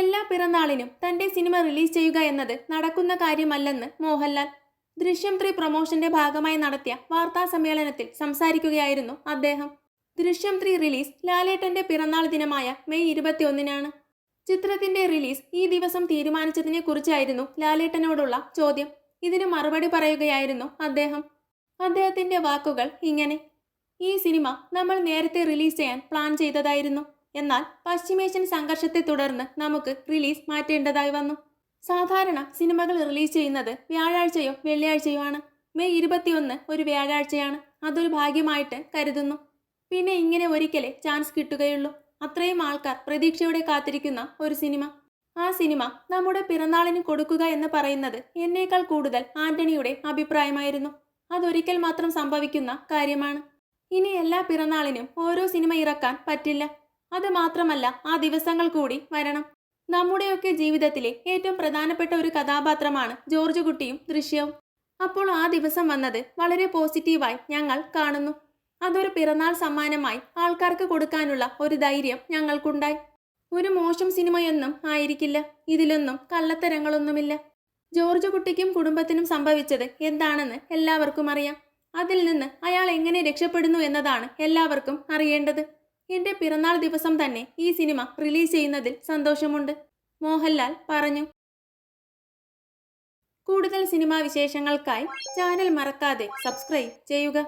എല്ലാ പിറന്നാളിനും തന്റെ cinema release ചെയ്യുക എന്നത് നടക്കുന്ന കാര്യമല്ലെന്ന് മോഹൻലാൽ ദൃശ്യം 3 പ്രൊമോഷന്റെ ഭാഗമായി നടത്തിയ വാർത്താ സമ്മേളനത്തിൽ സംസാരിക്കുകയായിരുന്നു അദ്ദേഹം. ദൃശ്യം 3 റിലീസ് ലാലേട്ടന്റെ പിറന്നാൾ ദിനമായ മെയ് 21-നാണ്. ചിത്രത്തിന്റെ റിലീസ് ഈ ദിവസം തീരുമാനിച്ചതിനെ കുറിച്ചായിരുന്നു ലാലേട്ടനോടുള്ള ചോദ്യം. ഇതിന് മറുപടി പറയുകയായിരുന്നു അദ്ദേഹം. അദ്ദേഹത്തിന്റെ വാക്കുകൾ ഇങ്ങനെ: ഈ സിനിമ നമ്മൾ നേരത്തെ റിലീസ് ചെയ്യാൻ പ്ലാൻ ചെയ്തതായിരുന്നു. എന്നാൽ പശ്ചിമേഷ്യൻ സംഘർഷത്തെ തുടർന്ന് നമുക്ക് റിലീസ് മാറ്റേണ്ടതായി വന്നു. സാധാരണ സിനിമകൾ റിലീസ് ചെയ്യുന്നത് വ്യാഴാഴ്ചയോ വെള്ളിയാഴ്ചയോ ആണ്. മെയ് 21 ഒരു വ്യാഴാഴ്ചയാണ്. അതൊരു ഭാഗ്യമായിട്ട് കരുതുന്നു. പിന്നെ ഇങ്ങനെ ഒരിക്കലേ ചാൻസ് കിട്ടുകയുള്ളൂ. അത്രയും ആൾക്കാർ പ്രതീക്ഷയോടെ കാത്തിരിക്കുന്ന ഒരു സിനിമ. ആ സിനിമ നമ്മുടെ പിറന്നാളിന് കൊടുക്കുക എന്ന് പറയുന്നത് എന്നേക്കാൾ കൂടുതൽ ആന്റണിയുടെ അഭിപ്രായമായിരുന്നു. അതൊരിക്കൽ മാത്രം സംഭവിക്കുന്ന കാര്യമാണ്. ഇനി എല്ലാ പിറന്നാളിനും ഓരോ സിനിമ ഇറക്കാൻ പറ്റില്ല. അത് മാത്രമല്ല, ആ ദിവസങ്ങൾ കൂടി വരണം. നമ്മുടെയൊക്കെ ജീവിതത്തിലെ ഏറ്റവും പ്രധാനപ്പെട്ട ഒരു കഥാപാത്രമാണ് ജോർജ് കുട്ടിയും ദൃശ്യവും. അപ്പോൾ ആ ദിവസം വന്നത് വളരെ പോസിറ്റീവായി ഞങ്ങൾ കാണുന്നു. അതൊരു പിറന്നാൾ സമ്മാനമായി ആൾക്കാർക്ക് കൊടുക്കാനുള്ള ഒരു ധൈര്യം ഞങ്ങൾക്കുണ്ടായി. ഒരു മോശം സിനിമയൊന്നും ആയിരിക്കില്ല. ഇതിലൊന്നും കള്ളത്തരങ്ങളൊന്നുമില്ല. ജോർജ് കുട്ടിക്കും കുടുംബത്തിനും സംഭവിച്ചത് എന്താണെന്ന് എല്ലാവർക്കും അറിയാം. അതിൽ നിന്ന് അയാൾ എങ്ങനെ രക്ഷപ്പെടുന്നു എന്നതാണ് എല്ലാവർക്കും അറിയേണ്ടത്. എന്റെ പിറന്നാൾ ദിവസം തന്നെ ഈ സിനിമ റിലീസ് ചെയ്യുന്നതിൽ സന്തോഷമുണ്ട്, മോഹൻലാൽ പറഞ്ഞു. കൂടുതൽ സിനിമാ വിശേഷങ്ങൾക്കായി ചാനൽ മറക്കാതെ സബ്സ്ക്രൈബ് ചെയ്യുക.